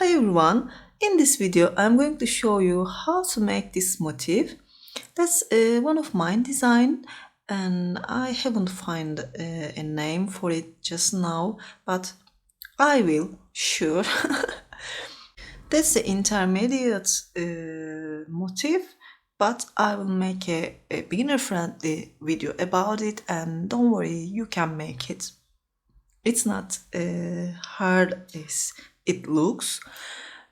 Hi everyone, in this video I'm going to show you how to make this motif. That's one of mine design and I haven't found a name for it just now, but I will, sure. That's the intermediate motif, but I will make a beginner friendly video about it, and don't worry, you can make it. It's not hard as it looks.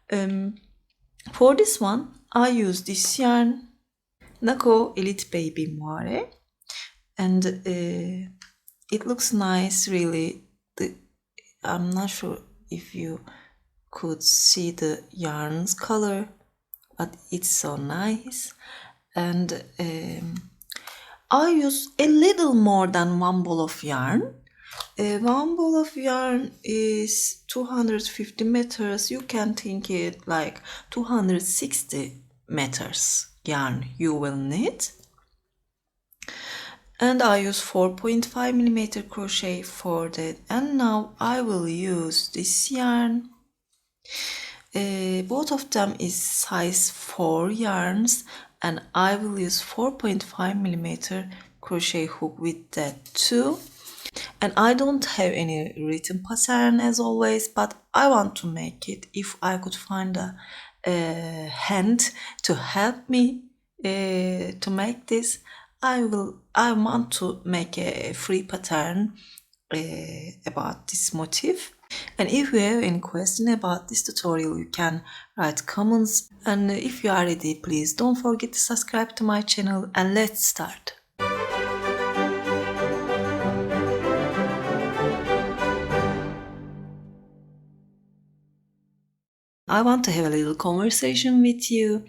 For this one, I use this yarn, Nako Elite Baby Moire, and it looks nice really. I'm not sure if you could see the yarn's color, but it's so nice. And I use a little more than one ball of yarn. One ball of yarn is 250 meters. You can think it like 260 meters yarn you will need. And I use 4.5 millimeter crochet for that. And now I will use this yarn. Both of them is size 4 yarns, and I will use 4.5 millimeter crochet hook with that too. And I don't have any written pattern as always, but I want to make it. If I could find a hand to help me to make this, I want to make a free pattern about this motif. And if you have any question about this tutorial, you can write comments. And if you are ready, please don't forget to subscribe to my channel, and let's start. I want to have a little conversation with you.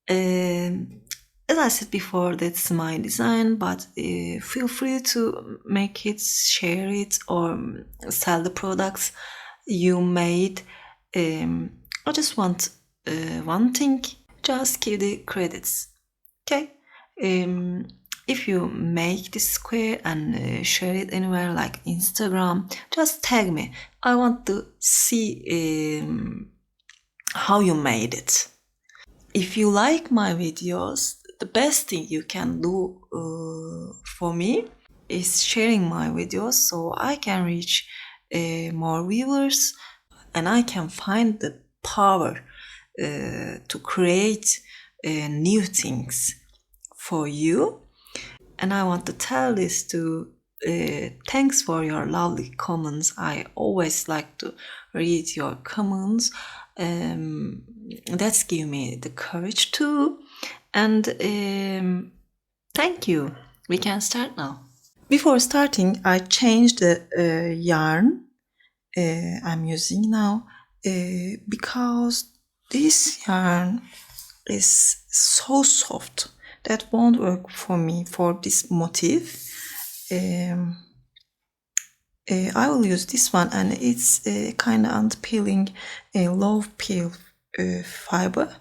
As I said before, that's my design, but feel free to make it, share it, or sell the products you made. I just want one thing, just give the credits, okay? If you make this square and share it anywhere like Instagram, just tag me. I want to see how you made it. If you like my videos, the best thing you can do for me is sharing my videos so I can reach more viewers, and I can find the power to create new things for you. And I want to tell this to thanks for your lovely comments. I always like to read your comments. That's give me the courage too. And thank you. We can start now. Before starting, I changed the yarn I'm using now because this yarn is so soft that won't work for me for this motif. I will use this one, and it's kind of unpeeling, a low peel fiber,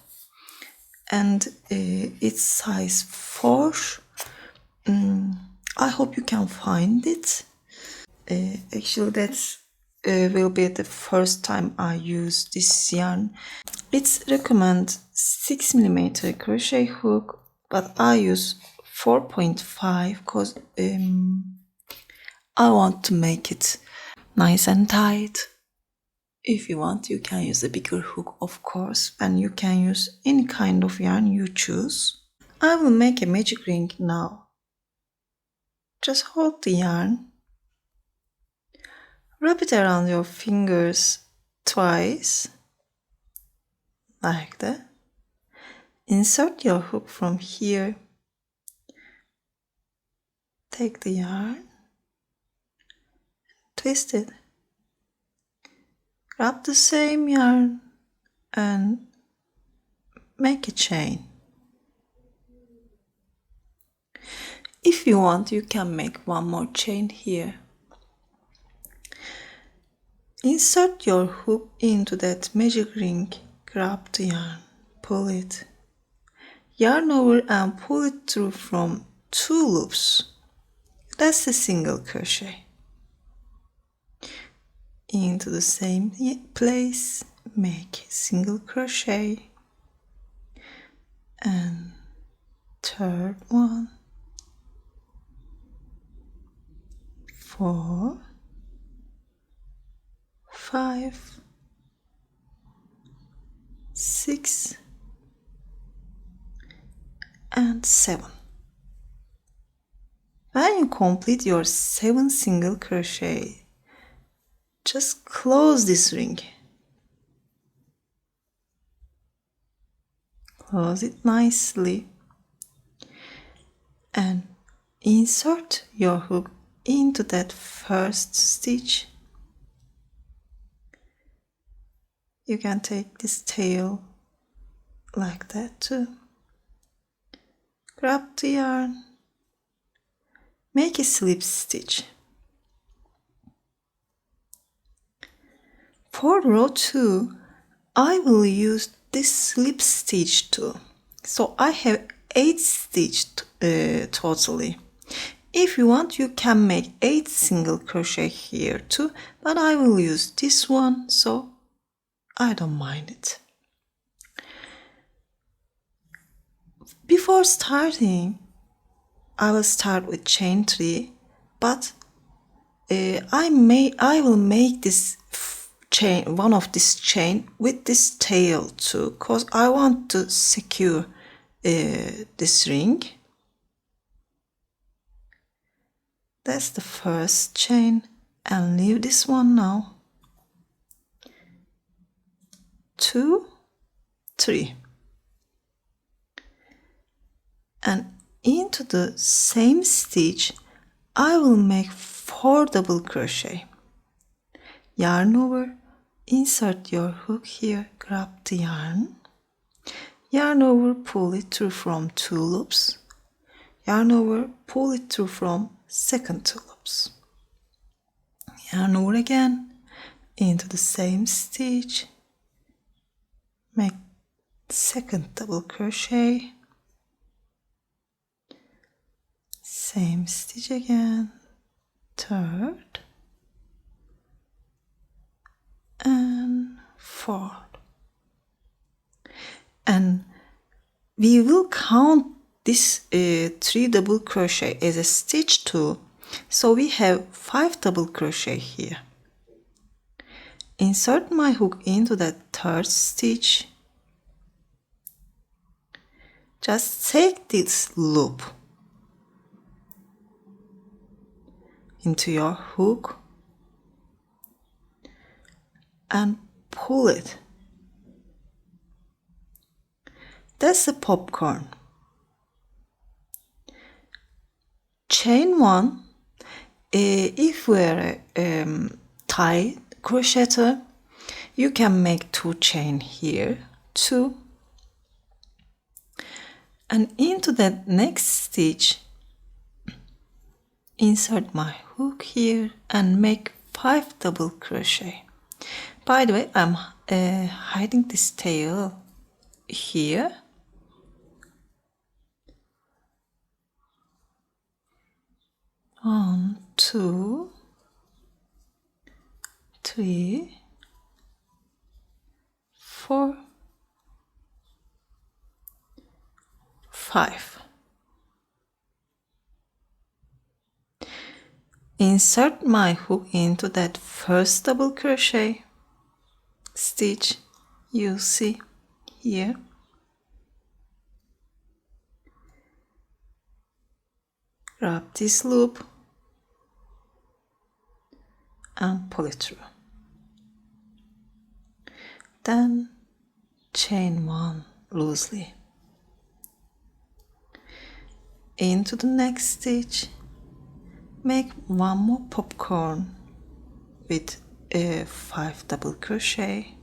and it's size 4. I hope you can find it. Actually, that's will be the first time I use this yarn. It's recommend 6 millimeter crochet hook, but I use 4.5 because I want to make it nice and tight. If you want, you can use a bigger hook, of course, and you can use any kind of yarn you choose. I will make a magic ring now. Just hold the yarn, wrap it around your fingers twice, like that. Insert your hook from here. Take the yarn, twist it. Grab the same yarn and make a chain. If you want, you can make one more chain here. Insert your hook into that magic ring, grab the yarn, pull it, yarn over and pull it through from 2 loops. That's a single crochet. Into the same place, make single crochet, and third one, 4, 5, 6, and 7. When you complete your 7 single crochet, just close this ring. Close it nicely and insert your hook into that first stitch. You can take this tail like that too. Grab the yarn, make a slip stitch. For row 2, I will use this slip stitch too. So I have 8 stitches totally. If you want, you can make 8 single crochet here too, but I will use this one, so I don't mind it. Before starting, I will start with chain 3, but I will make this chain, one of this chain with this tail too, because I want to secure this ring. That's the first chain, and leave this one now. 2, 3, and into the same stitch I will make 4 double crochet. Yarn over, insert your hook here, grab the yarn, yarn over, pull it through from 2 loops, yarn over, pull it through from second 2 loops, yarn over again, into the same stitch, make second double crochet, same stitch again, third and fourth, and we will count this 3 double crochet as a stitch too, so we have 5 double crochet here. Insert my hook into that third stitch, just take this loop into your hook and pull it. That's a popcorn. Chain 1, if we're a tie crocheter, you can make 2 chain here, 2, and into that next stitch insert my hook here and make 5 double crochet. By the way, I'm hiding this tail here. One, 2, 3, 4, 5. Insert my hook into that first double crochet stitch you see here. Grab this loop and pull it through. Then chain 1 loosely into the next stitch, make 1 more popcorn with 5 double crochet,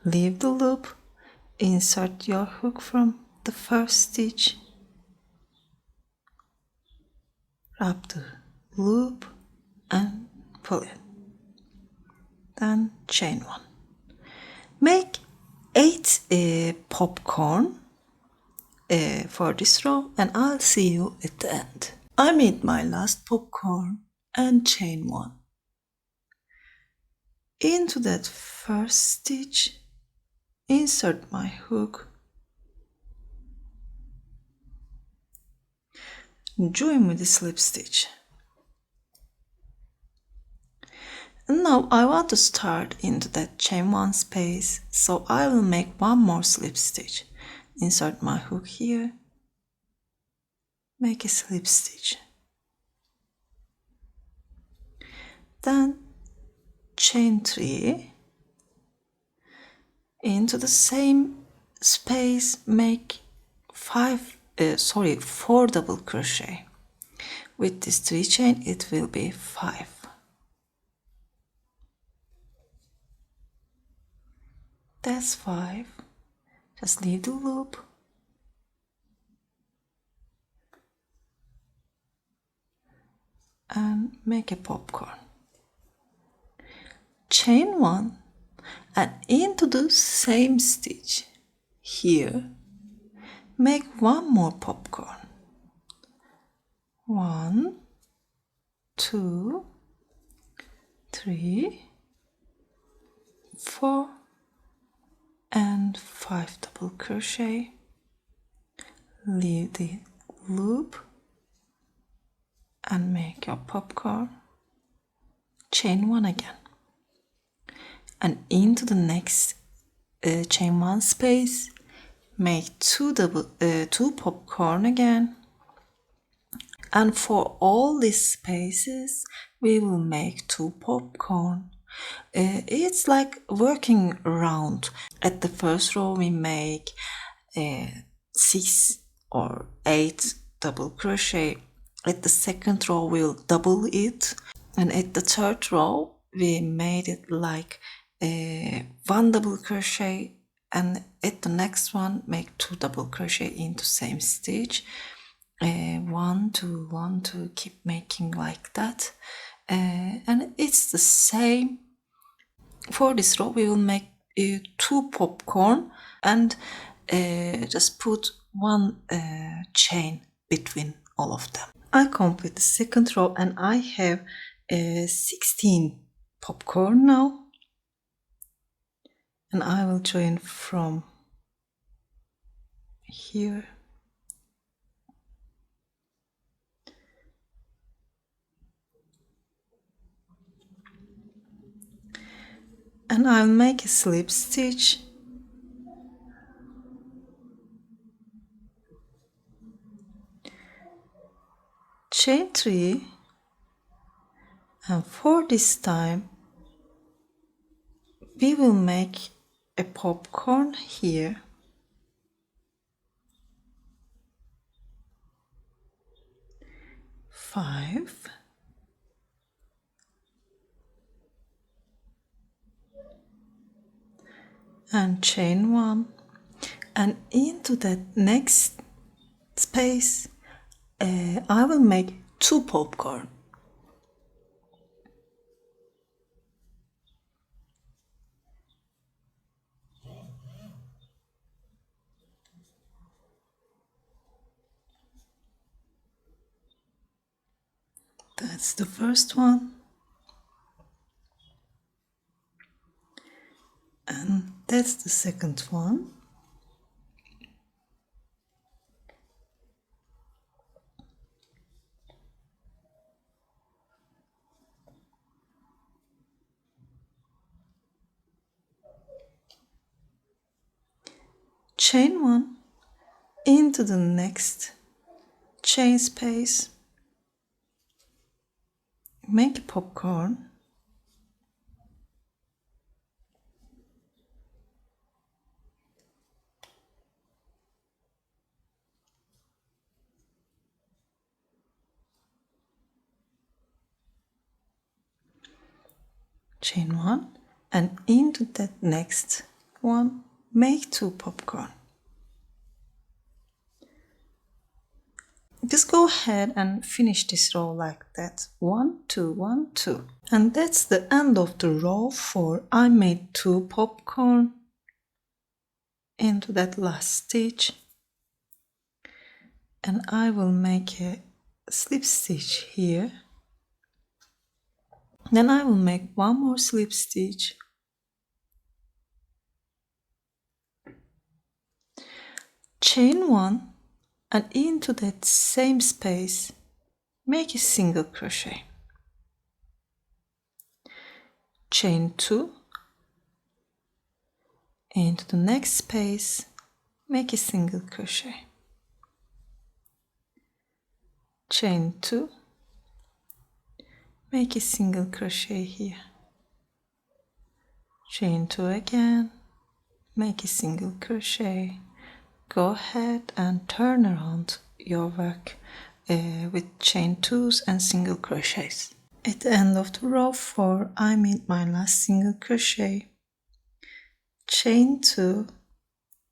leave the loop, insert your hook from the first stitch, wrap the loop and pull it, then chain 1. Make 8 popcorn for this row, and I'll see you at the end. I made my last popcorn and chain 1. Into that first stitch, insert my hook, join with the slip stitch. And now I want to start into that chain 1 space, so I will make one more slip stitch. Insert my hook here, make a slip stitch. Then chain 3, into the same space make 4 double crochet. With this 3 chain it will be 5. That's 5. Just leave the loop and make a popcorn. Chain 1 and into the same stitch here make one more popcorn. 1, 2, 3, 4 and 5 double crochet. Leave the loop and make your popcorn. Chain 1 again, and into the next chain 1 space make 2 popcorn again, and for all these spaces we will make 2 popcorn. It's like working around. At the first row we make 6 or 8 double crochet. At the second row we'll double it, and at the third row we made it like 1 double crochet, and at the next one make 2 double crochet into same stitch. 1, 2, 1, 2, keep making like that, and it's the same. For this row we will make 2 popcorn and just put 1 chain between all of them. I complete the second row and I have 16 popcorn now, and I will join from here. And I'll make a slip stitch, chain 3, and for this time we will make a popcorn here, five, and chain 1, and into that next space I will make 2 popcorn. That's the first one, and that's the second one. Chain 1 into the next chain space, make a popcorn, chain 1, and into that next one make 2 popcorn. Just go ahead and finish this row like that. 1, 2, 1, 2. And that's the end of the row 4. I made 2 popcorn into that last stitch, and I will make a slip stitch here. Then I will make one more slip stitch, chain one, and into that same space make a single crochet, chain two, into the next space make a single crochet, chain two, make a single crochet here, chain two again, make a single crochet. Go ahead and turn around your work with chain twos and single crochets. At the end of the row 4, I made my last single crochet, chain 2,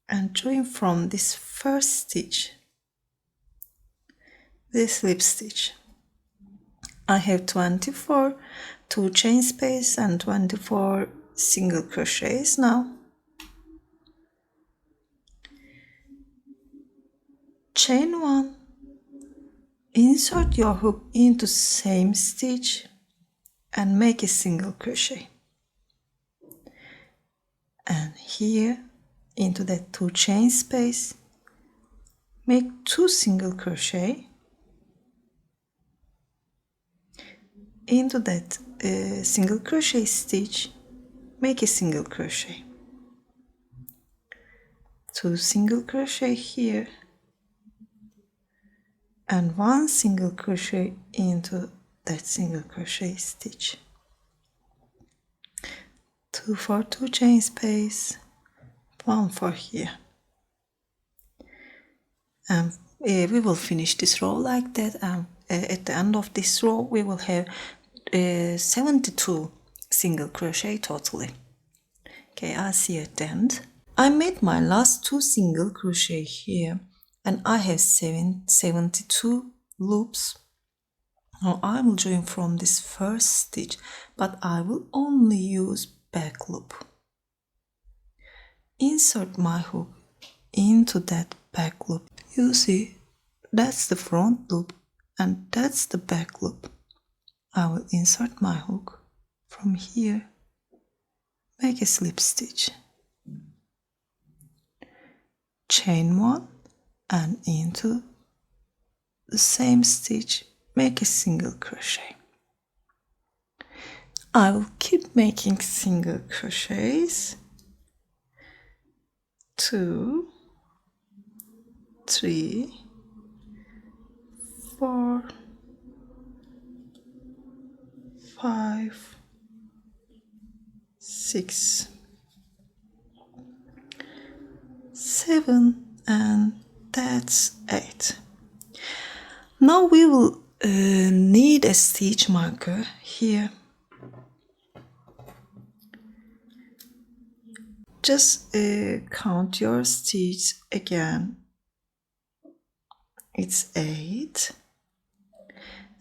and join from this first stitch this slip stitch. I have 24 2 chain space and 24 single crochets now. Chain 1, insert your hook into same stitch and make a single crochet, and here into that 2 chain space make 2 single crochet, into that single crochet stitch make a single crochet, 2 single crochet here, and 1 single crochet into that single crochet stitch, 2 for 2 chain space, 1 for here, and we will finish this row like that, and at the end of this row we will have 72 single crochet totally. Okay, I'll see you at the end. I made my last 2 single crochet here, and I have 72 loops. Now I will join from this first stitch, but I will only use back loop. Insert my hook into that back loop. You see, that's the front loop and that's the back loop. I will insert my hook from here, make a slip stitch, chain 1, and into the same stitch make a single crochet. I will keep making single crochets, 2, 3, 4, 5, 6, 7, and that's 8. Now we will need a stitch marker here. Just count your stitches again. It's 8,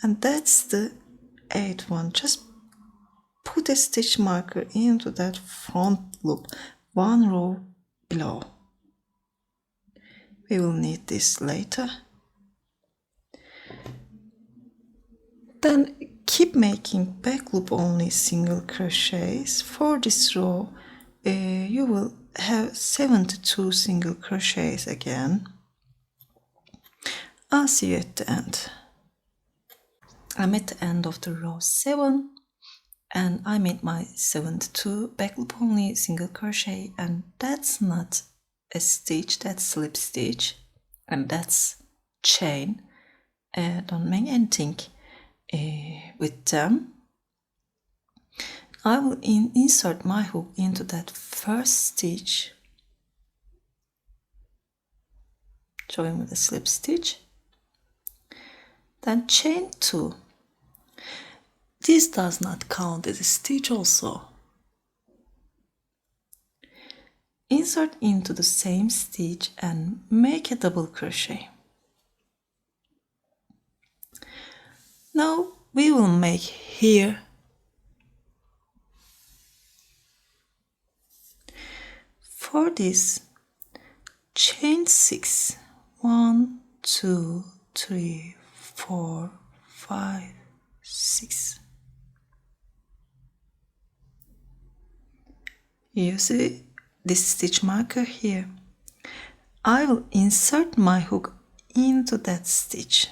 and that's the 8th one. Just put a stitch marker into that front loop, 1 row below. We will need this later. Then keep making back loop only single crochets. For this row you will have 72 single crochets again. I'll see you at the end. I'm at the end of the row 7, and I made my 72 back loop only single crochet, and that's not a stitch, that's slip stitch, and that's chain. Don't make anything with them. I will insert my hook into that first stitch, join with a slip stitch, then chain 2. This does not count as a stitch also. Insert into the same stitch and make a double crochet. Now we will make here for this chain 6. 1, 2, 3, 4, 5, 6. You see this stitch marker here. I will insert my hook into that stitch.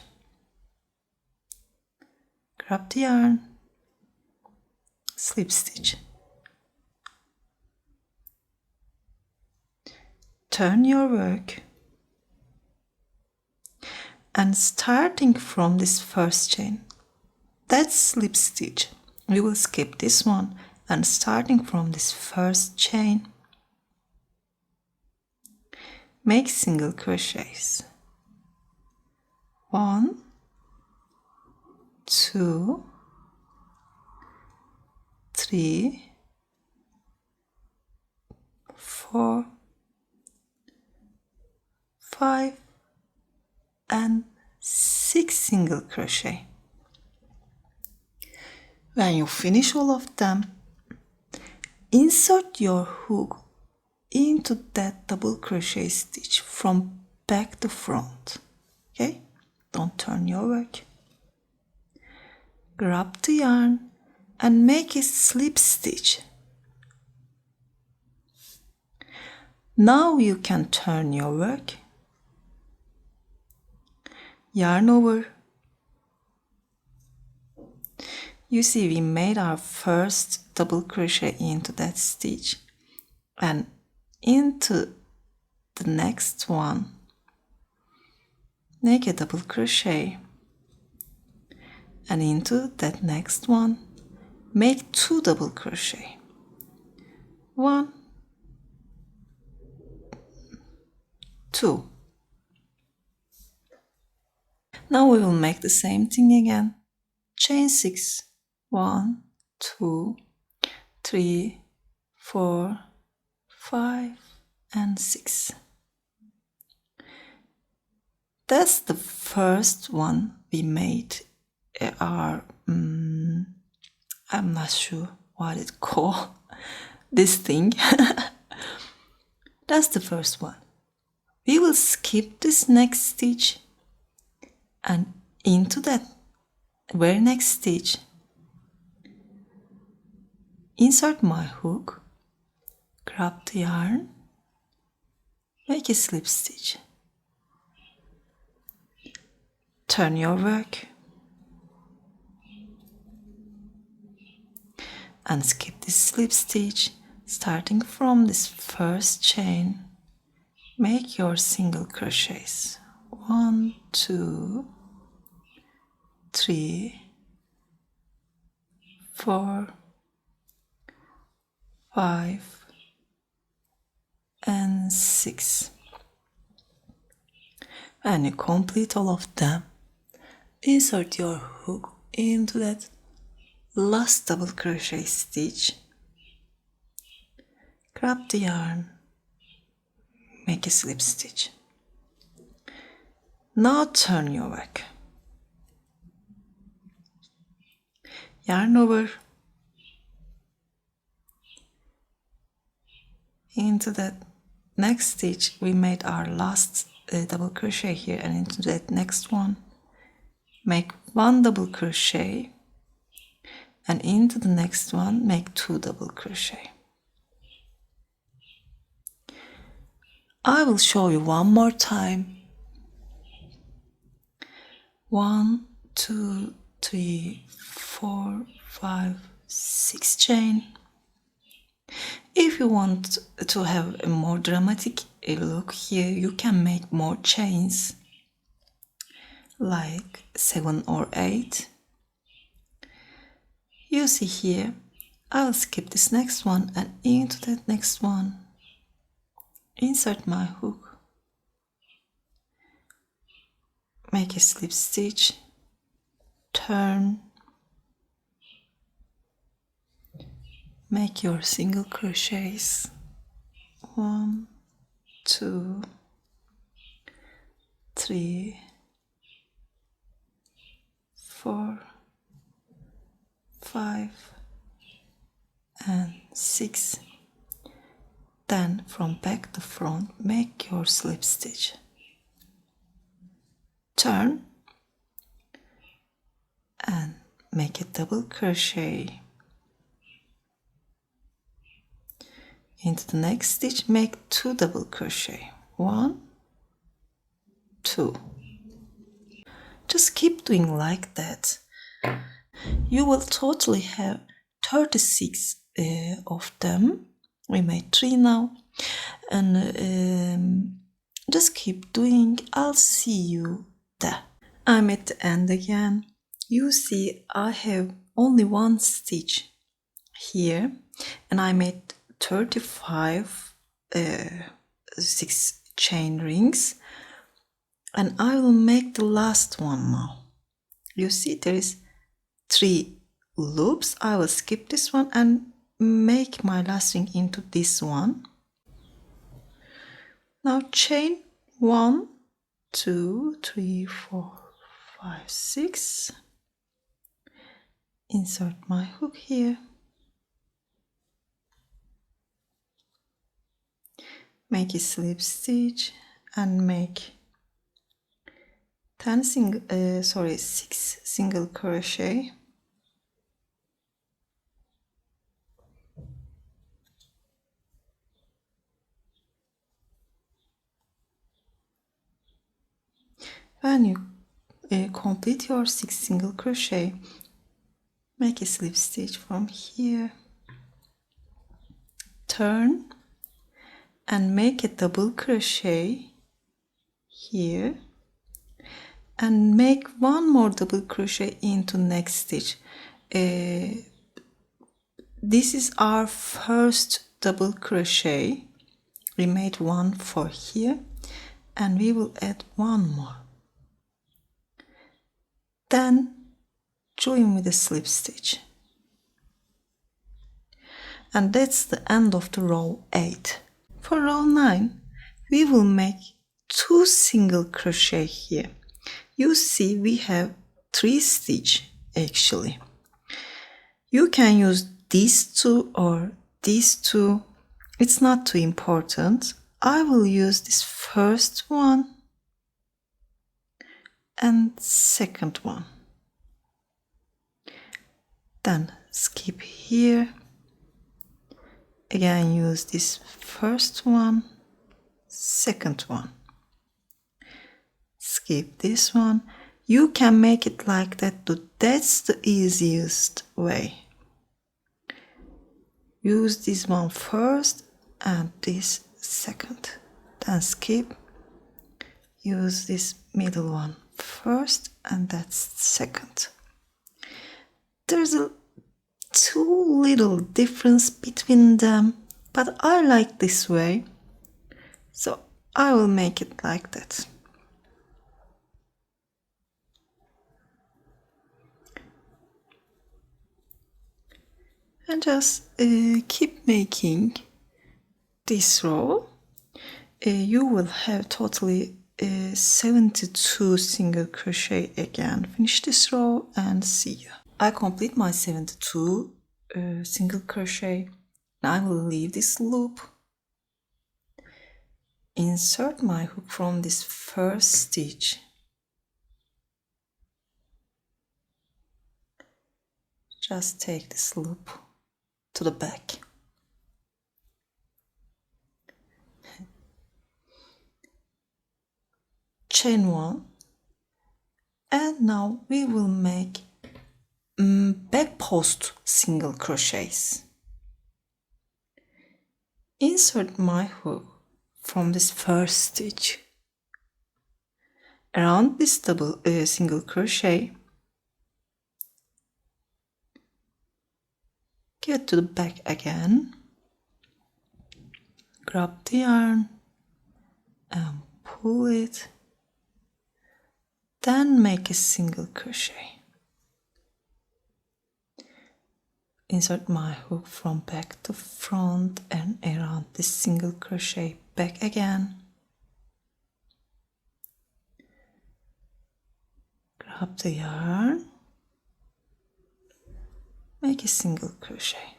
Grab the yarn, slip stitch. Turn your work, and starting from this first chain, that slip stitch, we will skip this one, and starting from this first chain, make single crochets. 1, 2, 3, 4, 5, and 6 single crochet. When you finish all of them, insert your hook into that double crochet stitch from back to front. Okay? Don't turn your work. Grab the yarn and make a slip stitch. Now you can turn your work. Yarn over. You see, we made our first double crochet into that stitch, and into the next one, make a double crochet, and into that next one, make 2 double crochet. 1, 2. Now we will make the same thing again. Chain 6. 1, 2, 3, 4, 5, and 6. That's the first one we made. I'm not sure what it's called. This thing. That's the first one. We will skip this next stitch, and into that very next stitch, insert my hook, grab the yarn, make a slip stitch. Turn your work and skip this slip stitch. Starting from this first chain, make your single crochets. 1, 2, 3, 4, 5, and 6. When you complete all of them, insert your hook into that last double crochet stitch, grab the yarn, make a slip stitch. Now turn your work. Yarn over into that next stitch. We made our last double crochet here, and into that next one, make 1 double crochet, and into the next one, make 2 double crochet. I will show you one more time. 1, 2, 3, 4, 5, 6 chain. If you want to have a more dramatic look here, you can make more chains, like 7 or 8. You see here, I'll skip this next one, and into that next one, insert my hook, make a slip stitch, turn, make your single crochets. 1, 2, 3, 4, 5, and 6. Then from back to front, make your slip stitch. Turn and make a double crochet. Into the next stitch, make 2 double crochet. 1, 2. Just keep doing like that. You will totally have 36 of them. We made 3 now. And just keep doing. I'll see you there. I'm at the end again. You see I have only 1 stitch here, and I made 35 6 chain rings, and I will make the last one now. You see there is 3 loops. I will skip this one and make my last ring into this one. Now chain 1, 2, 3, 4, 5, 6. Insert my hook here. Make a slip stitch and make 6 single crochet. When you complete your 6 single crochet, make a slip stitch from here, turn and make a double crochet here, and make 1 more double crochet into next stitch. This is our first double crochet. We made 1 for here, and we will add 1 more. Then join with a slip stitch. And that's the end of the row 8. For row 9, we will make 2 single crochet here. You see we have 3 stitch actually. You can use these 2 or these 2. It's not too important. I will use this first one and second one. Then skip here. Again use this first one, second one. Skip this one. You can make it like that too. That's the easiest way. Use this one first and this second. Then skip. Use this middle one first and that's second. There's a 2 little difference between them, but I like this way, so I will make it like that. And just keep making this row. You will have totally 72 single crochet again. Finish this row and see you. I complete my 72 single crochet. Now I will leave this loop. Insert my hook from this first stitch. Just take this loop to the back. Chain 1, and now we will make back post single crochets. Insert my hook from this first stitch around this double single crochet. Get to the back again, grab the yarn and pull it, then make a single crochet. Insert my hook from back to front and around this single crochet, back again. Grab the yarn, make a single crochet.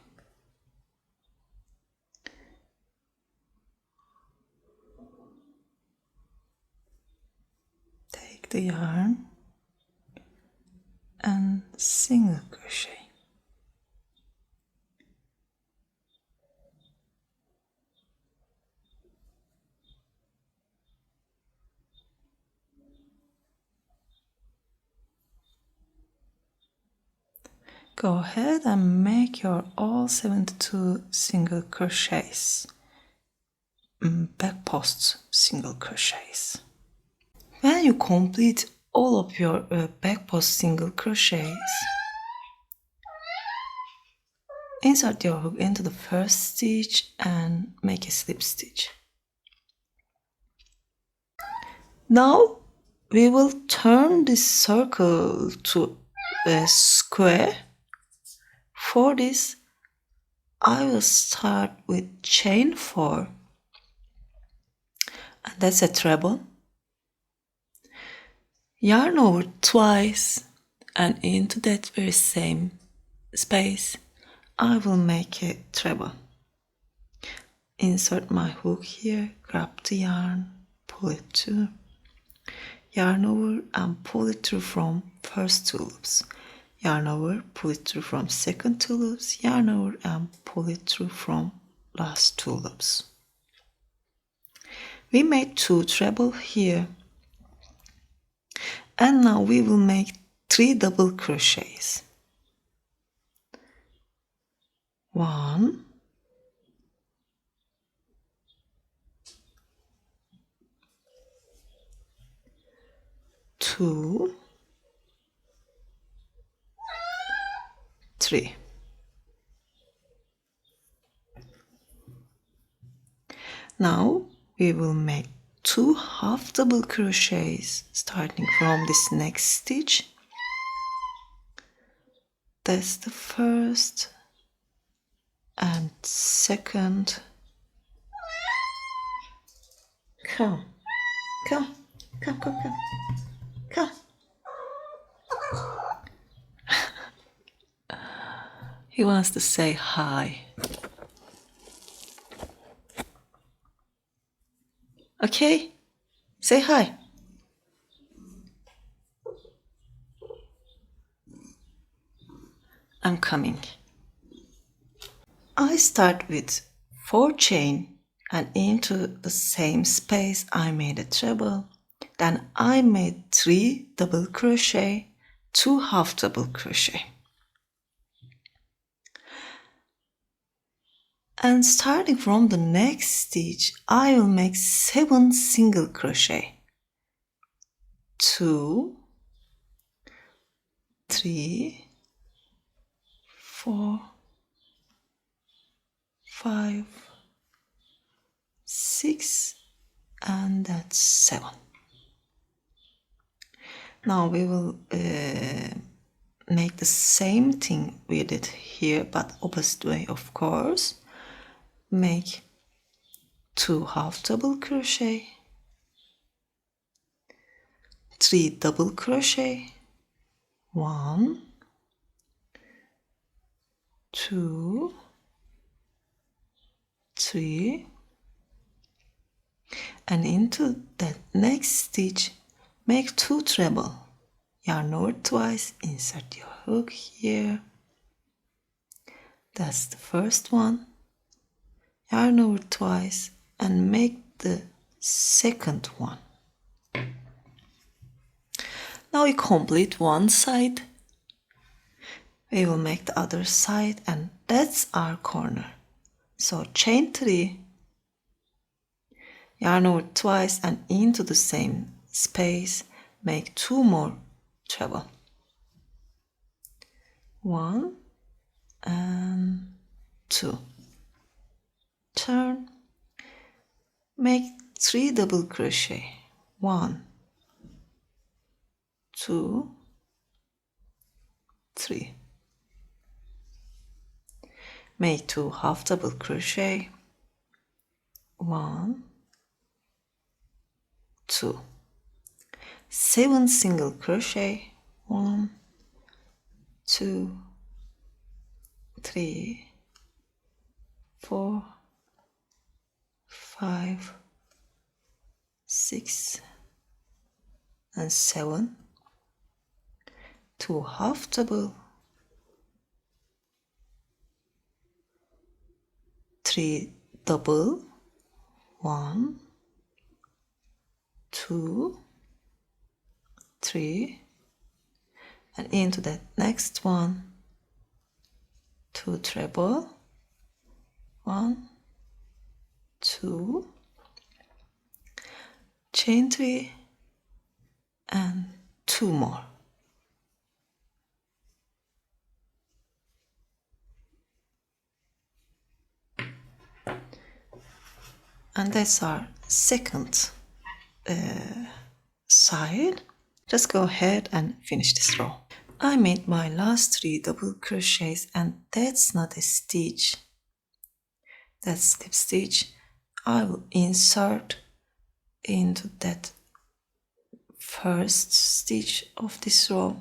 take the yarn and single crochet. Go ahead and make your all 72 single crochets, back post single crochets. When you complete all of your back post single crochets, insert your hook into the first stitch and make a slip stitch. Now we will turn this circle to a square. For this, I will start with chain 4, and that's a treble. Yarn over twice, and into that very same space, I will make a treble. Insert my hook here, grab the yarn, pull it through, yarn over and pull it through from first 2 loops. Yarn over, pull it through from second 2 loops, yarn over and pull it through from last 2 loops. We made 2 treble here, and now we will make 3 double crochets. 1, 2, 3. Now we will make 2 half double crochets starting from this next stitch. That's the first and second. Come. He wants to say hi. Okay, say hi. I'm coming. I start with 4 chain, and into the same space I made a treble. Then I made 3 double crochet, 2 half double crochet. And starting from the next stitch, I will make 7 single crochet. 2, 3, 4, 5, 6, and that's 7. Now we will make the same thing we did here, but opposite way, of course. Make 2 half double crochet, 3 double crochet, 1, 2, 3, and into that next stitch make 2 treble. Yarn over twice, insert your hook here. That's the first one. Yarn over twice and make the second one. Now we complete one side. We will make the other side, and that's our corner. So chain 3, yarn over twice and into the same space, make 2 more treble. 1 and 2. Turn, make 3 double crochet. 1, 2, 3. Make 2 half double crochet. 1, 2. 7 single crochet. 1, 2, 3, 4, 5, 6, and 7, 2 half double, 3 double, 1, 2, 3, and into that next one, 2 treble, 1, 2, chain 3, and 2 more. And that's our second side. Just go ahead and finish this row. I made my last 3 double crochets, and that's not a stitch, that's slip stitch. I will insert into that first stitch of this row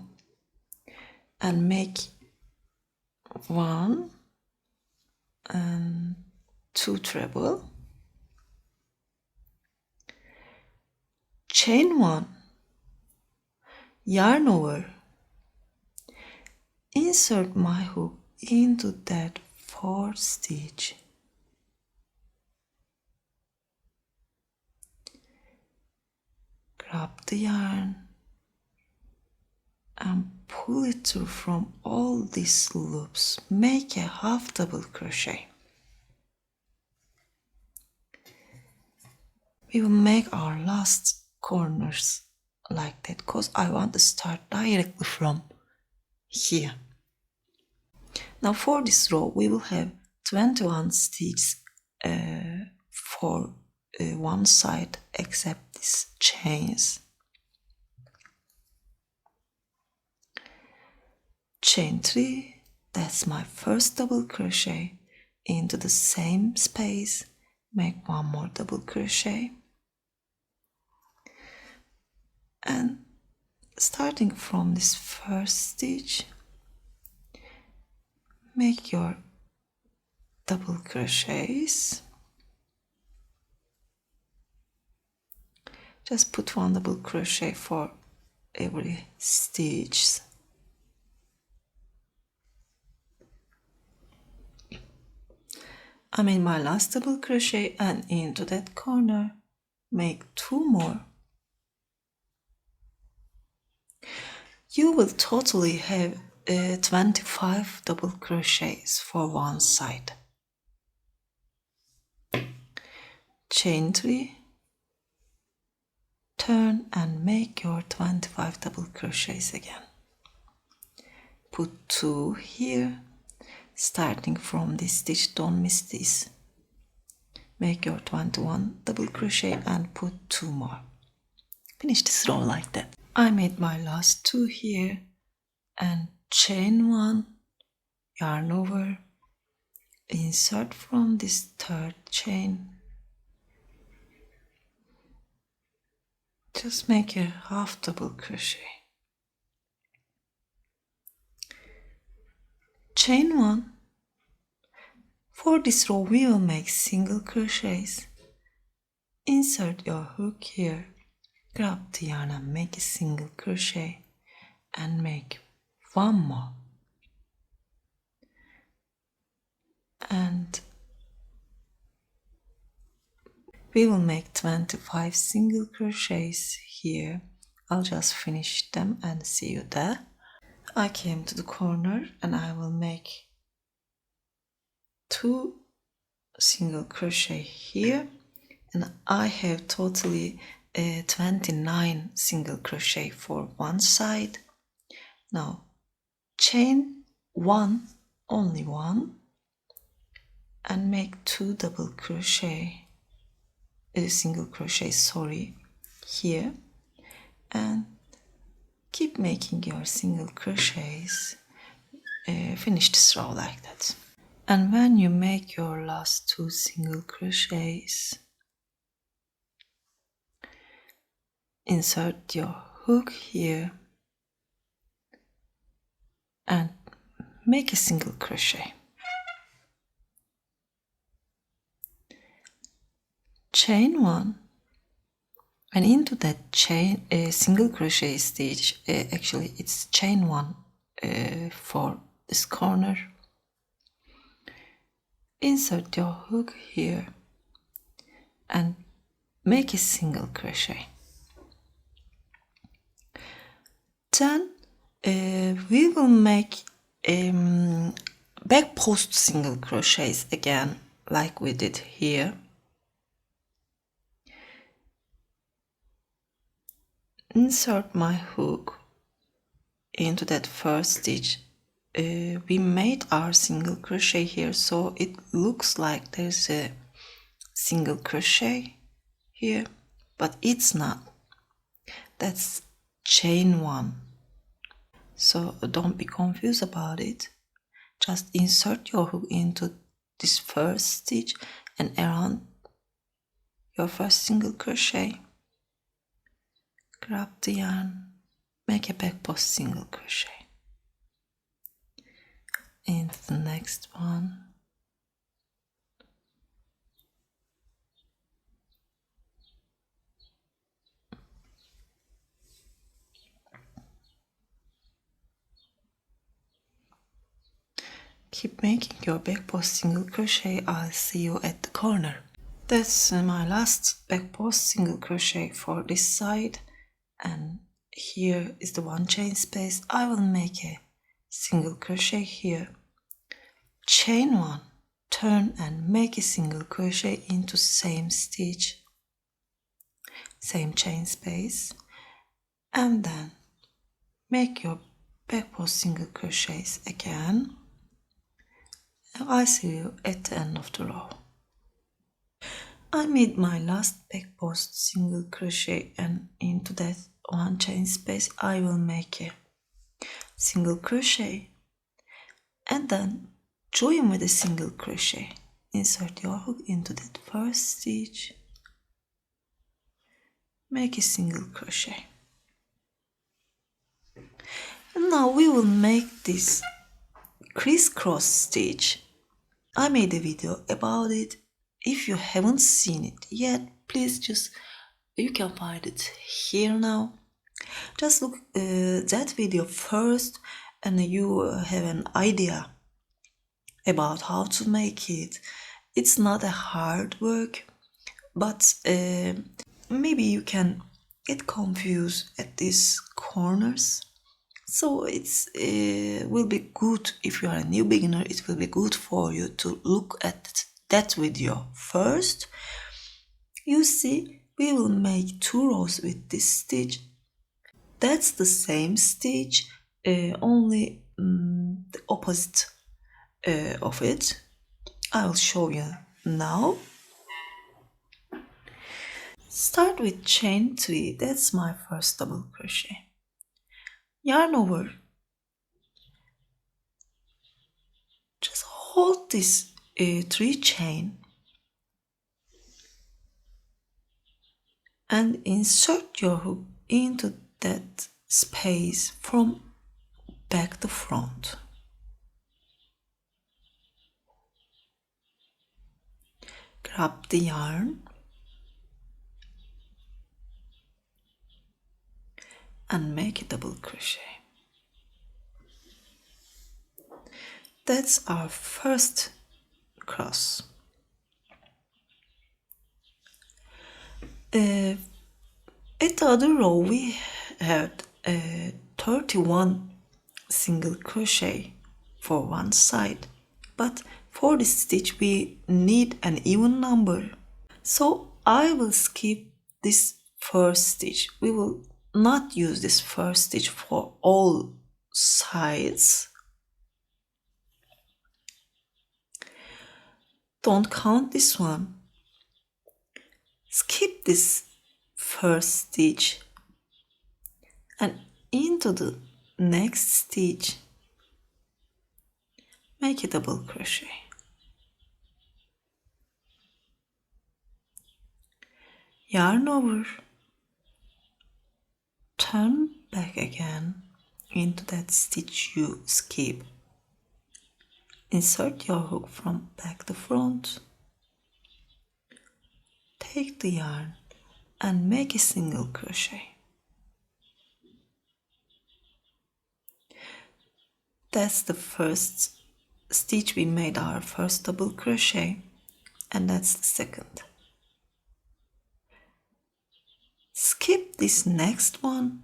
and make 1 and 2 treble, chain 1, yarn over, insert my hook into that 4th stitch, grab the yarn and pull it through from all these loops. Make a half double crochet. We will make our last corners like that because I want to start directly from here. Now for this row we will have 21 stitches for one side except these chains. Chain 3, that's my first double crochet. Into the same space, make 1 more double crochet, and starting from this first stitch, make your double crochets. Just put 1 double crochet for every stitch. I made my last double crochet, and into that corner make 2 more. You will totally have 25 double crochets for one side. Chain 3, turn and make your 25 double crochets again. Put 2 here. Starting from this stitch, don't miss this. Make your 21 double crochet and put 2 more. Finish this row like that. I made my last 2 here and chain 1, yarn over, insert from this 3rd chain. Just make a half double crochet. Chain 1. For this row we will make single crochets. Insert your hook here, grab the yarn and make a single crochet and make 1 more. And we will make 25 single crochets here. I'll just finish them and see you there. I came to the corner and I will make 2 single crochet here, and I have totally 29 single crochet for one side. Now chain 1, only 1, and make 2 double crochet, single crochet, sorry, here, and keep making your single crochets. Finish this row like that. And when you make your last 2 single crochets, insert your hook here and make a single crochet. Chain 1, and into that chain single crochet stitch, actually it's chain one for this corner. Insert your hook here and make a single crochet. Then we will make back post single crochets again, like we did here. Insert my hook into that first stitch. We made our single crochet here, so it looks like there's a single crochet here, but it's not. That's chain one. So don't be confused about it. Just insert your hook into this first stitch and around your first single crochet. Grab the yarn, make a back post single crochet. Into the next one. Keep making your back post single crochet. I'll see you at the corner. That's my last back post single crochet for this side, and here is the one chain space. I will make a single crochet here, chain one, turn and make a single crochet into same stitch, same chain space, and then make your back post single crochets again. I'll see you at the end of the row. I made my last back post single crochet, and into that one chain space I will make a single crochet and then join with a single crochet. Insert your hook into that first stitch, make a single crochet, and now we will make this crisscross stitch. I made a video about it. If you haven't seen it yet, please you can find it here now. Just look that video first and you have an idea about how to make it. It's not a hard work, but maybe you can get confused at these corners. So it's will be good if you are a new beginner. It will be good for you to look at that video first. You see, we will make 2 rows with this stitch. That's the same stitch, only the opposite of it. I'll show you now. Start with chain 3. That's my first double crochet. Yarn over. Just hold this 3 chain and insert your hook into that space from back to front. Grab the yarn and make a double crochet. That's our first cross. At the other row we had 31 single crochet for one side, but for this stitch we need an even number, so I will skip this first stitch. We will not use this first stitch for all sides. Don't count this one. Skip this first stitch and into the next stitch make a double crochet. Yarn over, turn back again into that stitch you skip. Insert your hook from back to front. Take the yarn and make a single crochet. That's the first stitch. We made our first double crochet, and that's the second. Skip this next one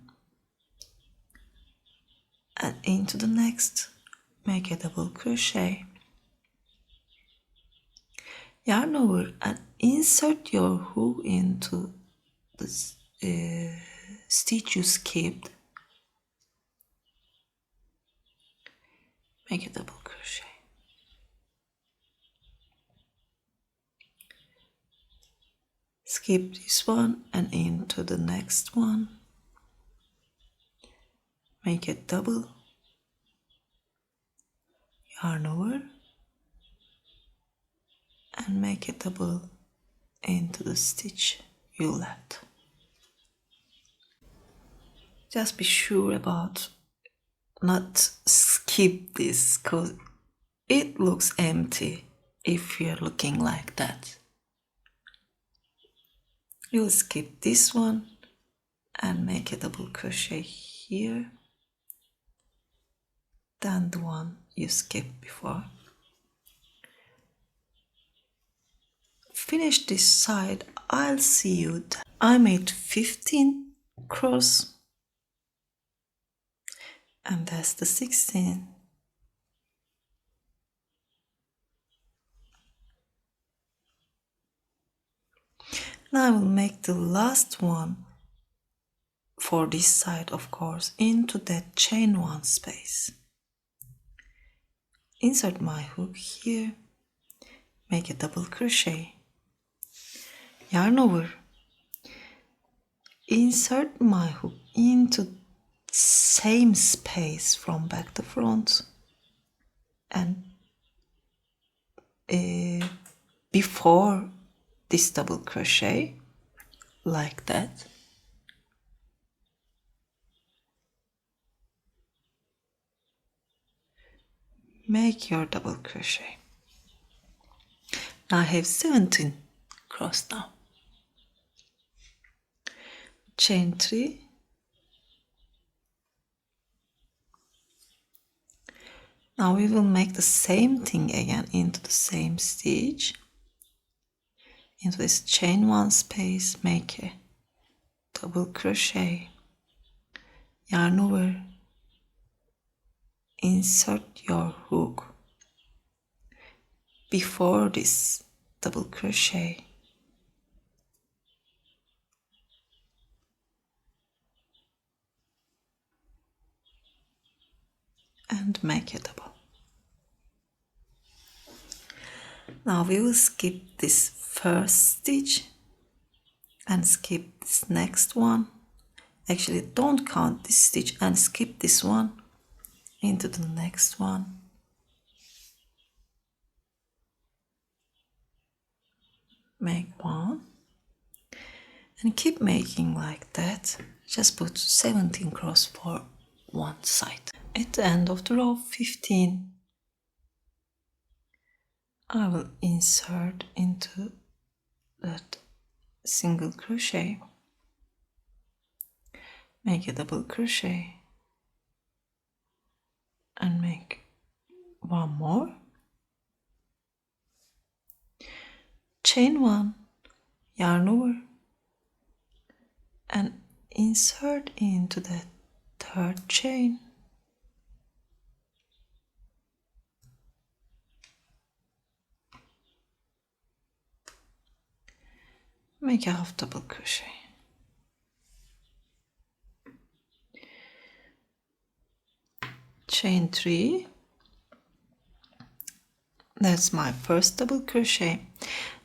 and into the next, make a double crochet, yarn over and insert your hook into the stitch you skipped, make a double crochet, skip this one and into the next one, make a double, yarn over and make a double into the stitch you left. Just be sure about not skip this, because it looks empty if you're looking like that. You'll skip this one and make a double crochet here, then the one you skipped before. Finish this side, I'll see you. I made 15 cross, and that's the 16. Now I will make the last one for this side, of course, into that chain one space. Insert my hook here, make a double crochet, yarn over, insert my hook into same space from back to front, and before this double crochet, like that, make your double crochet. Now I have 17 cross now. Chain 3, now we will make the same thing again into the same stitch, into this chain one space, make a double crochet, yarn over, insert your hook before this double crochet, and make a double. Now we will skip this first stitch and skip this next one. Actually, don't count this stitch and skip this one into the next one. Make one and keep making like that. Just put 17 cross for one side. At the end of the row 15, I will insert into that single crochet, make a double crochet and make one more, chain one, yarn over and insert into that third chain, make a half double crochet, chain 3, that's my first double crochet.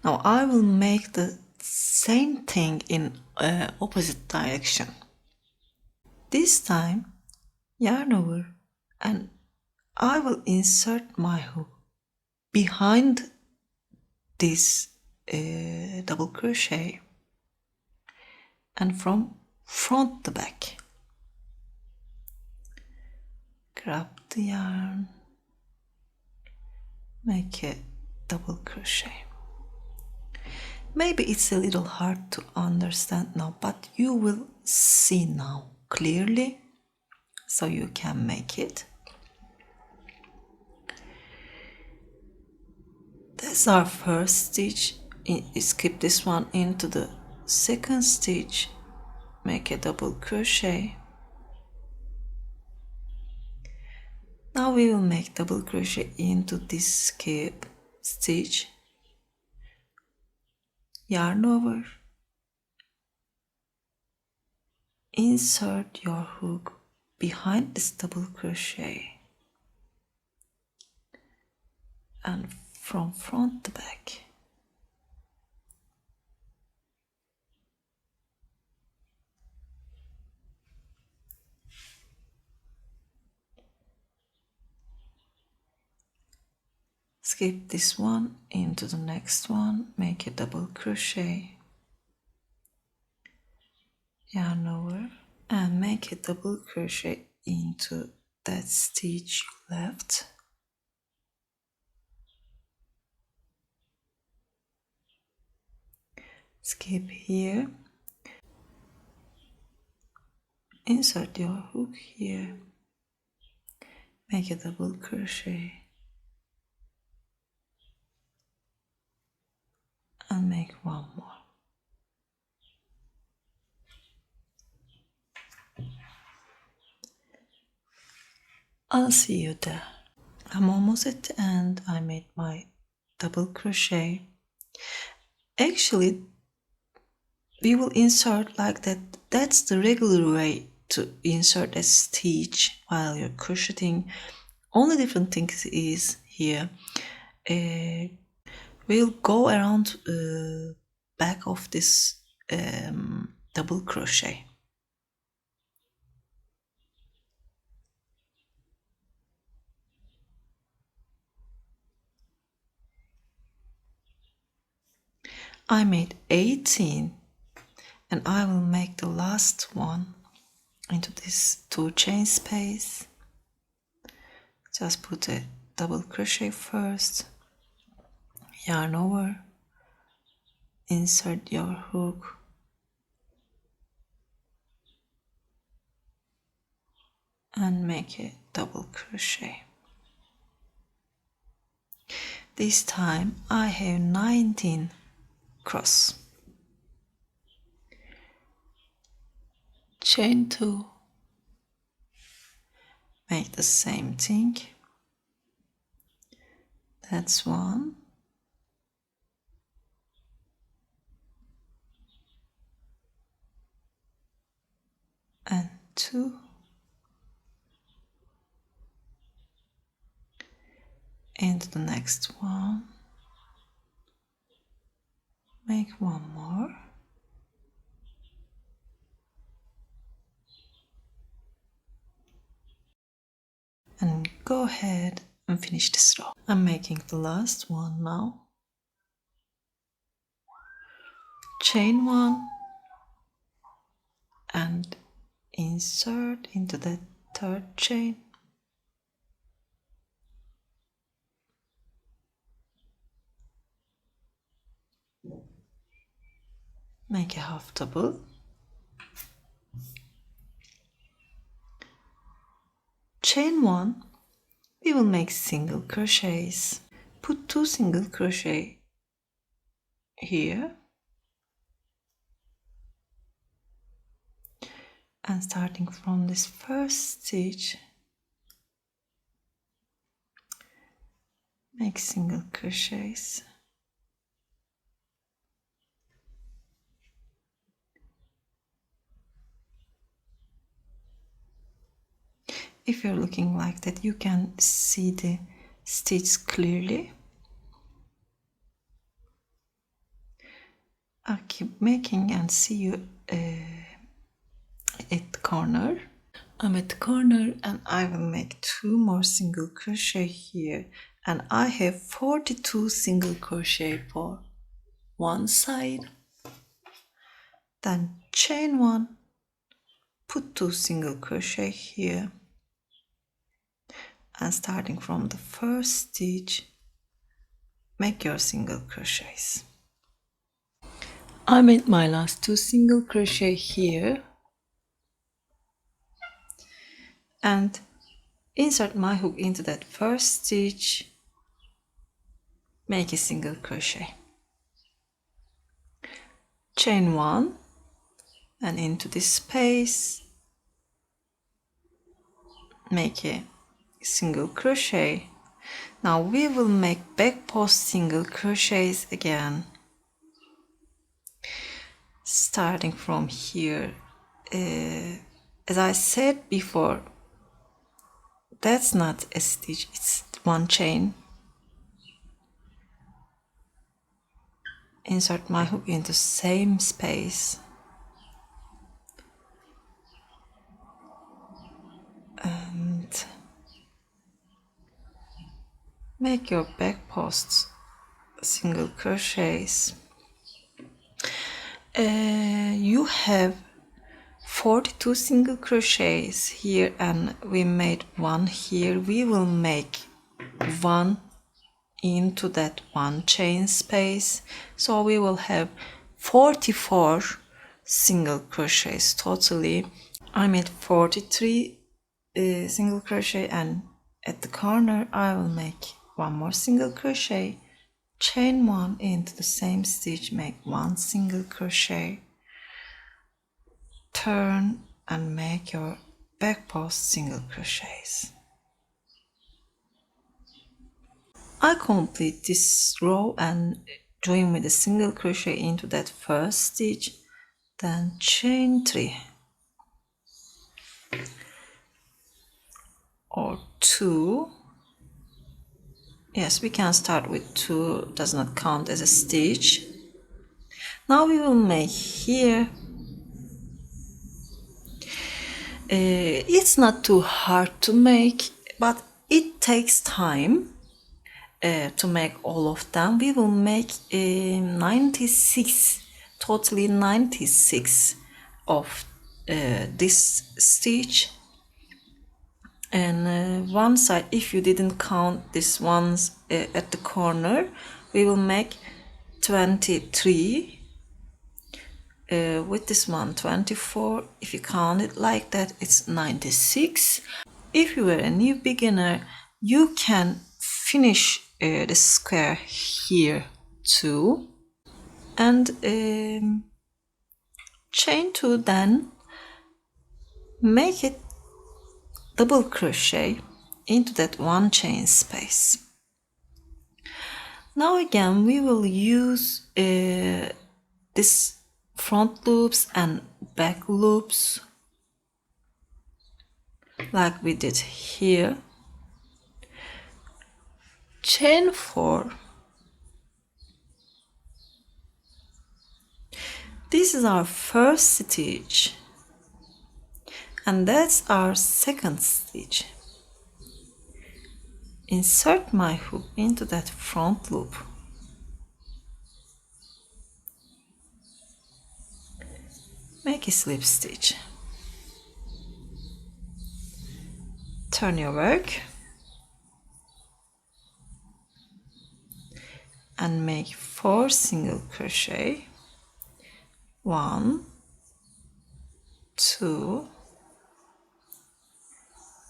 Now I will make the same thing in opposite direction. This time yarn over and I will insert my hook behind this double crochet and from front to back grab the yarn, make a double crochet, Maybe it's a little hard to understand now, but you will see now clearly, so you can make it. That's our first stitch. Skip this one into the second stitch, make a double crochet. Now we will make double crochet into this skip stitch, yarn over, insert your hook behind this double crochet and from front to back. Skip this one into the next one, make a double crochet, yarn over, and make a double crochet into that stitch you left. Skip here, insert your hook here, make a double crochet, and make one more. I'll see you there. I'm almost at the end. I made my double crochet. Actually, we will insert like that. That's the regular way to insert a stitch while you're crocheting. Only different thing is here. We'll go around back of this double crochet. I made 18 and I will make the last one into this 2 chain space. Just put a double crochet first, yarn over, insert your hook, and make a double crochet. This time I have 19 cross. Chain 2, make the same thing. That's 1, and 2, and the next one, make 1 more, and go ahead and finish this row. I'm making the last one now. Chain 1 and insert into the 3rd chain, make a half double, chain 1, we will make single crochets. Put 2 single crochet here, and starting from this first stitch, make single crochets. If you're looking like that, you can see the stitch clearly. I'll keep making and see you at the corner. I'm at the corner and I will make 2 more single crochet here, and I have 42 single crochet for one side. Then chain 1, put 2 single crochet here, and starting from the first stitch, make your single crochets. I made my last 2 single crochet here and insert my hook into that first stitch, make a single crochet, chain 1 and into this space make a single crochet. Now we will make back post single crochets again, starting from here. As I said before, that's not a stitch, it's one chain. Insert my hook into same space and make your back posts single crochets. You have 42 single crochets here and we made one here. We will make one into that one chain space, so we will have 44 single crochets totally. I made 43 single crochet and at the corner I will make one more single crochet, chain 1 into the same stitch, make one single crochet, turn and make your back post single crochets. I complete this row and join with a single crochet into that first stitch, then chain 3 or 2. Yes, we can start with 2, does not count as a stitch. Now we will make here. It's not too hard to make, but it takes time to make all of them. We will make 96, totally 96 of this stitch. And one side, if you didn't count this ones at the corner, we will make 23. With this one 24. If you count it like that, it's 96. If you are a new beginner, you can finish the square here too and chain 2, then make it double crochet into that one chain space. Now again we will use this front loops and back loops like we did here. Chain 4. This is our first stitch and that's our second stitch. Insert my hook into that front loop. Make a slip stitch. Turn your work and make 4 single crochet. 1, 2,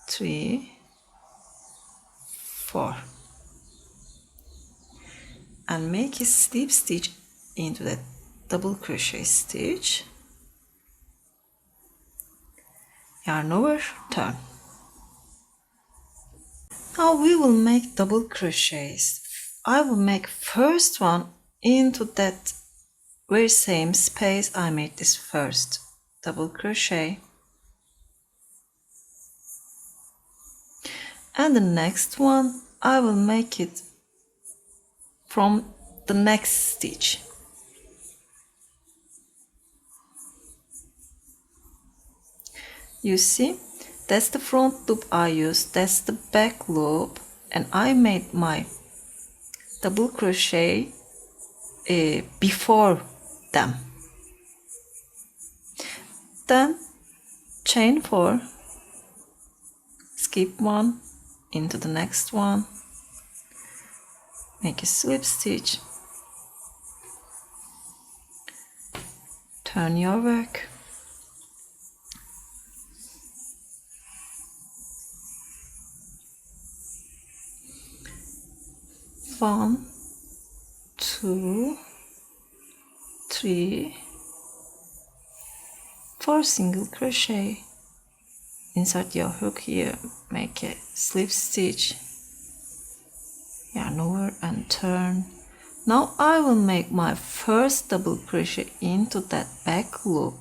3, 4, and make a slip stitch into that double crochet stitch. Yarn over, turn. Now we will make double crochets. I will make first one into that very same space I made this first double crochet, and the next one I will make it from the next stitch. You see, that's the front loop I used, that's the back loop, and I made my double crochet before them. Then chain 4, skip 1 into the next one, make a slip stitch, turn your work. One, two, three, 4 single crochet. Insert your hook here, make a slip stitch, yarn over and turn. Now I will make my first double crochet into that back loop.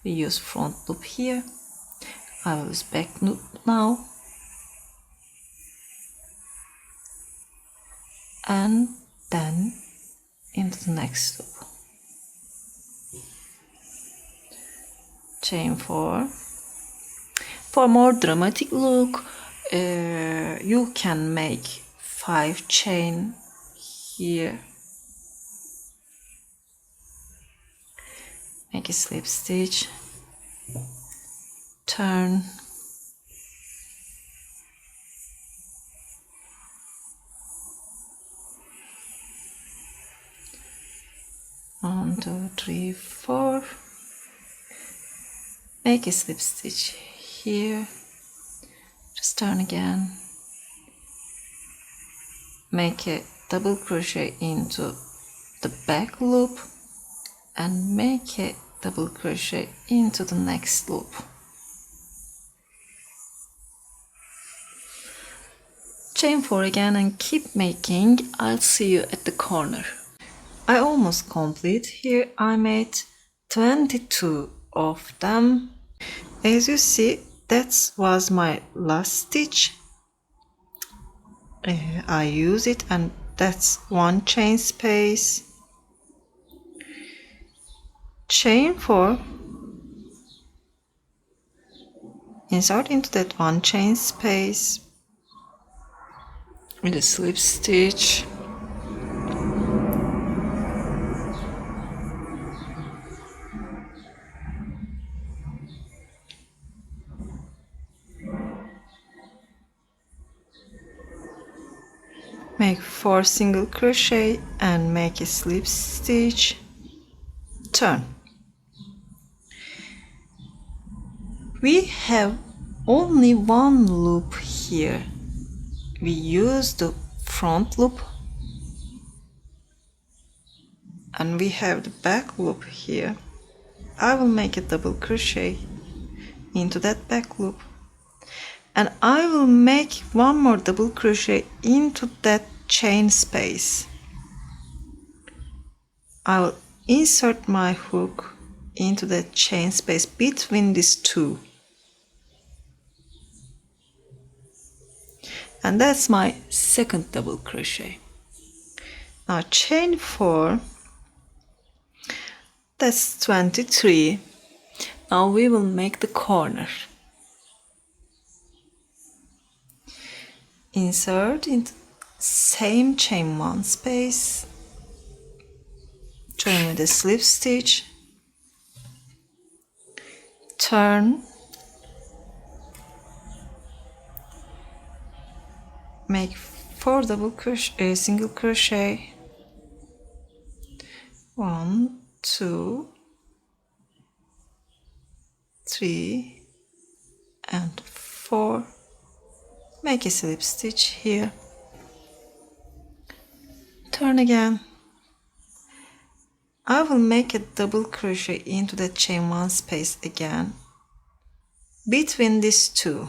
We use front loop here. I will use back loop now. And then into the next loop. Chain 4. For more dramatic look, you can make 5 chain here. Make a slip stitch, turn, one, two, three, 4. Make a slip stitch here, just turn again, make a double crochet into the back loop and make a double crochet into the next loop. Chain 4 again and keep making. I'll see you at the corner. I almost complete. Here I made 22 of them. As you see, that was my last stitch. I use it, and that's 1 chain space. Chain 4, insert into that 1 chain space with a slip stitch. Make 4 single crochet and make a slip stitch, turn. We have only 1 loop here. We use the front loop and we have the back loop here. I will make a double crochet into that back loop. And I will make 1 more double crochet into that chain space. I will insert my hook into that chain space between these 2. And that's my second double crochet. Now chain 4, that's 23. Now we will make the corner. Insert into same chain 1 space, join with a slip stitch, turn, make 4 double crochet, single crochet, 1, 2, 3 and 4. Make a slip stitch here, turn again. I will make a double crochet into the chain 1 space again between these 2.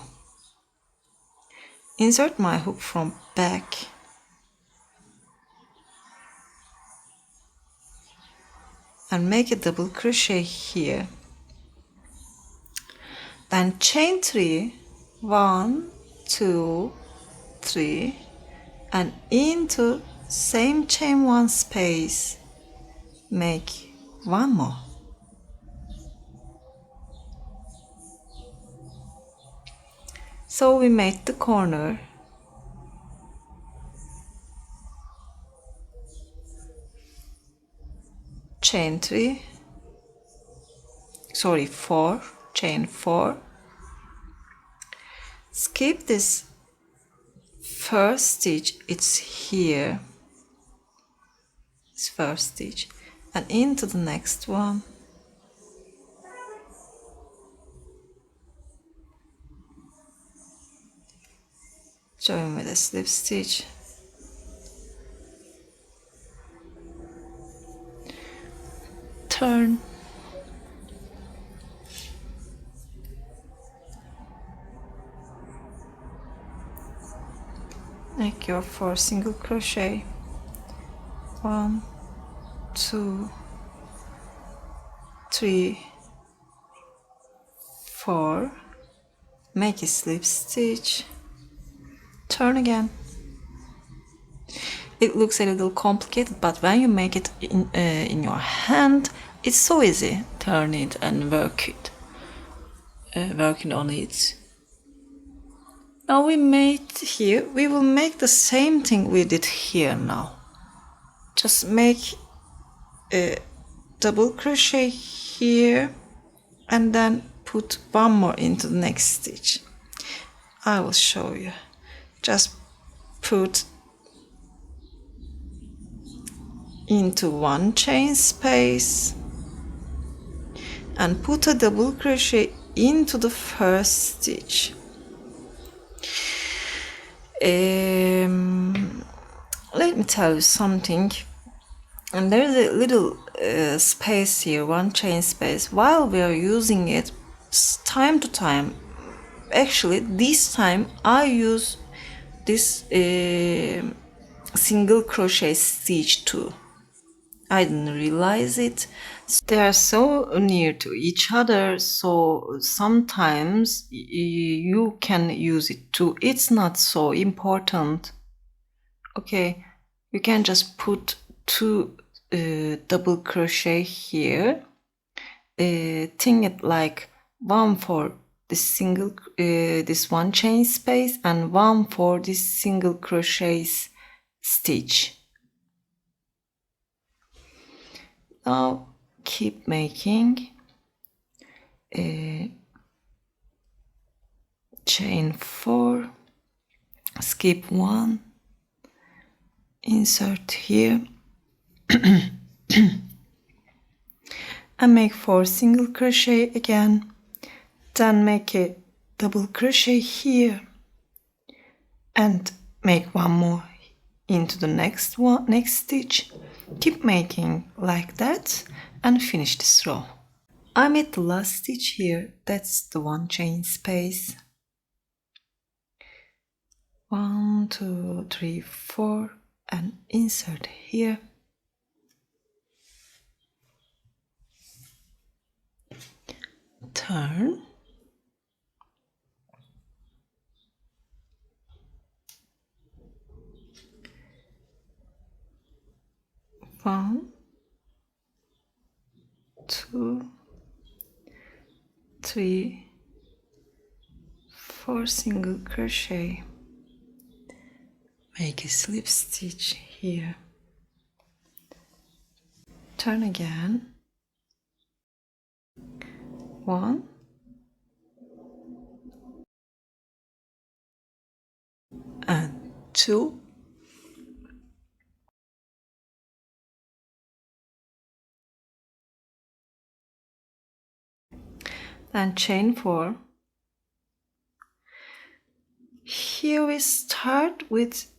Insert my hook from back and make a double crochet here. Then chain 3, 1, 2, 3 and into same chain 1 space make 1 more. So we made the corner. Chain 3, sorry 4, chain 4. Skip this first stitch, it's here, this first stitch, and into the next one join with a slip stitch, turn, make your 4 single crochet, 1, 2, 3, 4, make a slip stitch, turn again. It looks a little complicated, but when you make it in your hand, it's so easy. Turn it and working on it. Now we made here, we will make the same thing we did here now. Just make a double crochet here and then put one more into the next stitch. I will show you. Just put into one chain space and put a double crochet into the first stitch. Let me tell you something. And there is a little space here, one chain space. While we are using it, time to time, actually this time I use this single crochet stitch too. I didn't realize it. They are so near to each other, so sometimes you can use it too. It's not so important. Okay, you can just put 2 double crochet here. Think it like one for this single, this one chain space, and one for this single crochet stitch. Now keep making chain 4, skip 1, insert here and make 4 single crochet again, then make a double crochet here and make one more into the next stitch. Keep making like that and finish this row. I made the last stitch here, that's the one chain space. 1, 2, 3, 4 and insert here. Turn. One, 2, 3, 4 single crochet. Make a slip stitch here. Turn again. 1, and 2. Then chain 4. Here we start with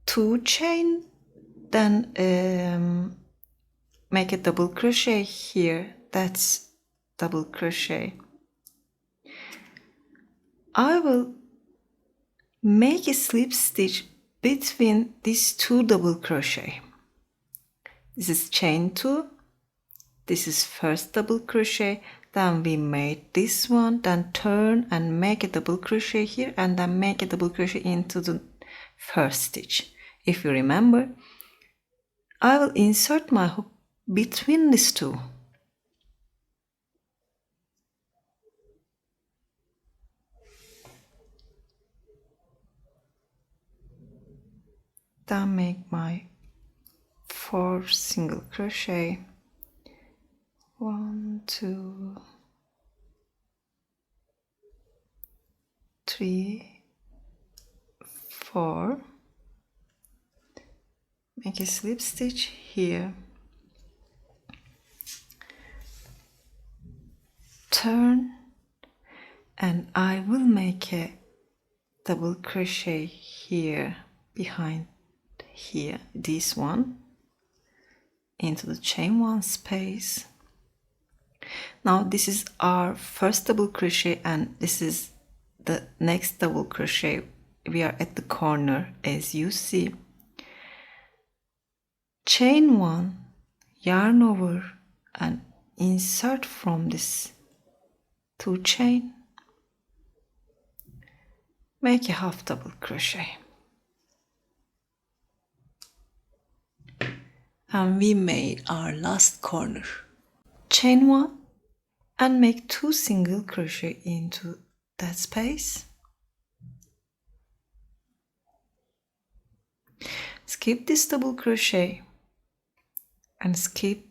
2 chain, then make a double crochet here, that's double crochet. I will make a slip stitch between these 2 double crochet. This is chain 2, this is first double crochet, then we made this one, then turn and make a double crochet here and then make a double crochet into the first stitch. If you remember, I will insert my hook between these 2. Then make my 4 single crochet. 1, 2, 3, 4. Make a slip stitch here. Turn and I will make a double crochet here behind here, this one, into the chain one space. Now this is our first double crochet and this is the next double crochet. We are at the corner, as you see. Chain one, yarn over and insert from this 2 chain, make a half double crochet, and we made our last corner. Chain one and make 2 single crochet into that space. Skip this double crochet and skip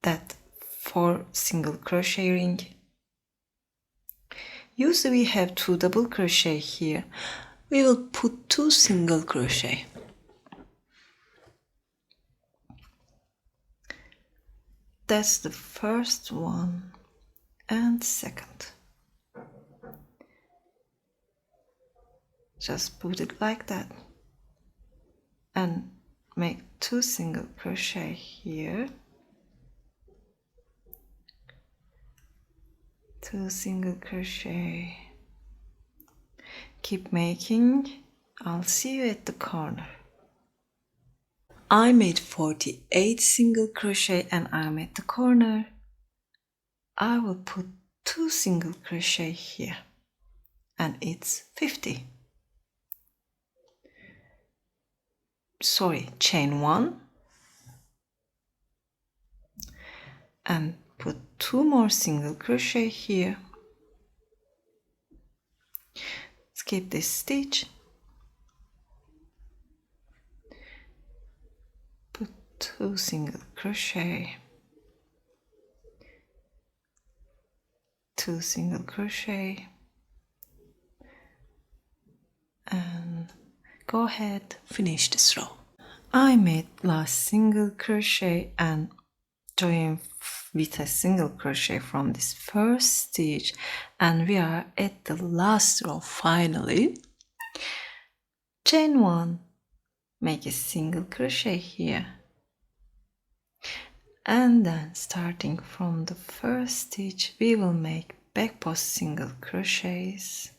that 4 single crochet ring. Usually we have 2 double crochet here. We will put 2 single crochet. That's the first one and second. Just put it like that and make 2 single crochet here, 2 single crochet. Keep making. I'll see you at the corner. I made 48 single crochet and I'm at the corner. I will put 2 single crochet here and it's 50. Sorry, chain 1 and put 2 more single crochet here. Skip this stitch. Put 2 single crochet. 2 single crochet. And go ahead, finish this row. I made last single crochet and join with a single crochet from this first stitch, and we are at the last row finally. Chain 1, make a single crochet here, and then starting from the first stitch we will make back post single crochets.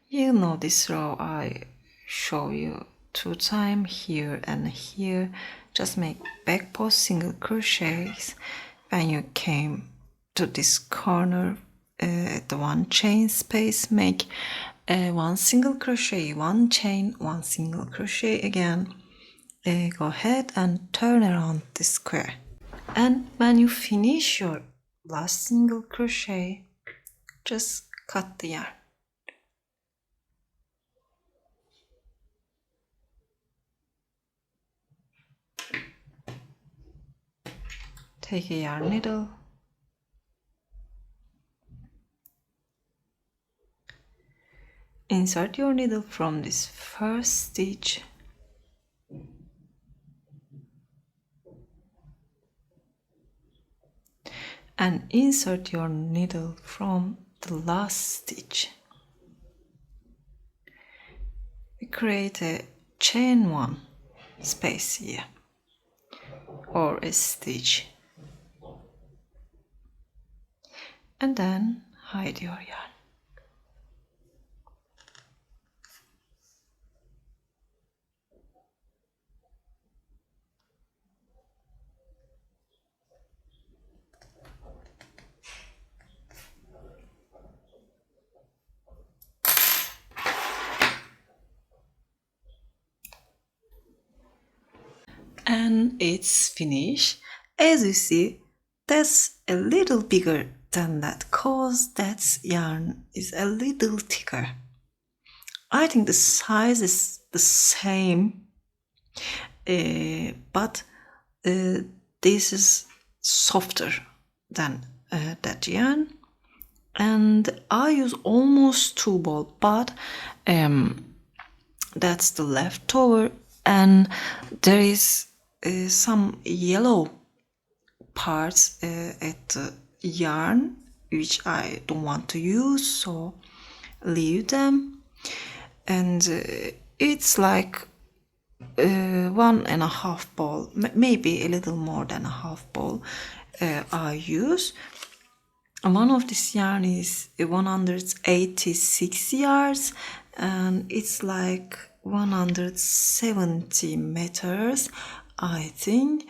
You know this row I show you 2 times here and here. Just make back post single crochets. When you came to this corner at the 1 chain space, make 1 single crochet, 1 chain, 1 single crochet again. Go ahead and turn around the square. And when you finish your last single crochet, just cut the yarn. Take a yarn needle, insert your needle from this first stitch and insert your needle from the last stitch. We create a chain 1 space here or a stitch. And then hide your yarn. And it's finished. As you see, that's a little bigger than that cause that yarn is a little thicker. I think the size is the same, but this is softer than that yarn, and I use almost 2 balls, but that's the leftover, and there is some yellow parts at the yarn which I don't want to use, so leave them. And it's like 1.5 ball, maybe a little more than a half ball I use. One of this yarn is 186 yards, and it's like 170 meters, I think.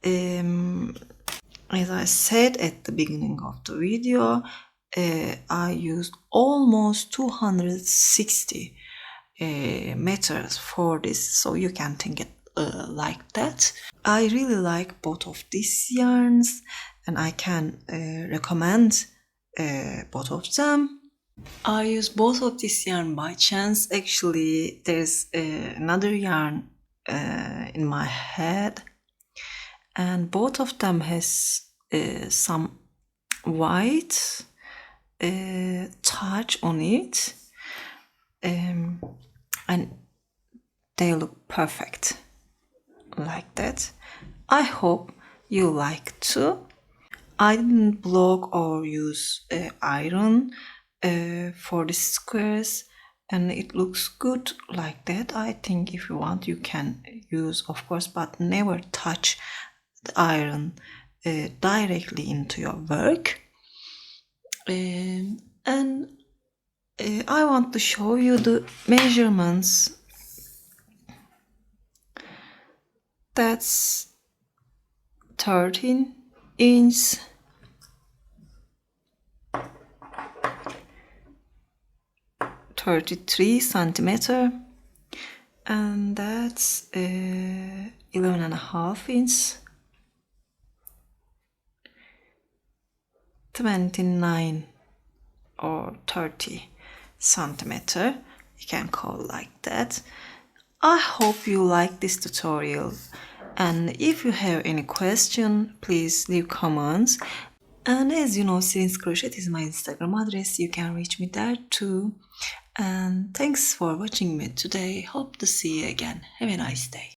As I said at the beginning of the video, I used almost 260 meters for this, so you can think it like that. I really like both of these yarns, and I can recommend both of them. I use both of this yarn by chance. Actually, there's another yarn in my head, and both of them has some white touch on it, and they look perfect like that. I hope you like too. I didn't block or use iron for the squares, and it looks good like that. I think if you want, you can use, of course, but never touch the iron directly into your work. And I want to show you the measurements. That's 13 inch, 33 centimeter, and that's 11.5 inch, 29 or 30 centimeter, you can call like that. I hope you like this tutorial, and if you have any question, please leave comments. And as you know, since Crochet is my Instagram address, you can reach me there too. And thanks for watching me today. Hope to see you again. Have a nice day.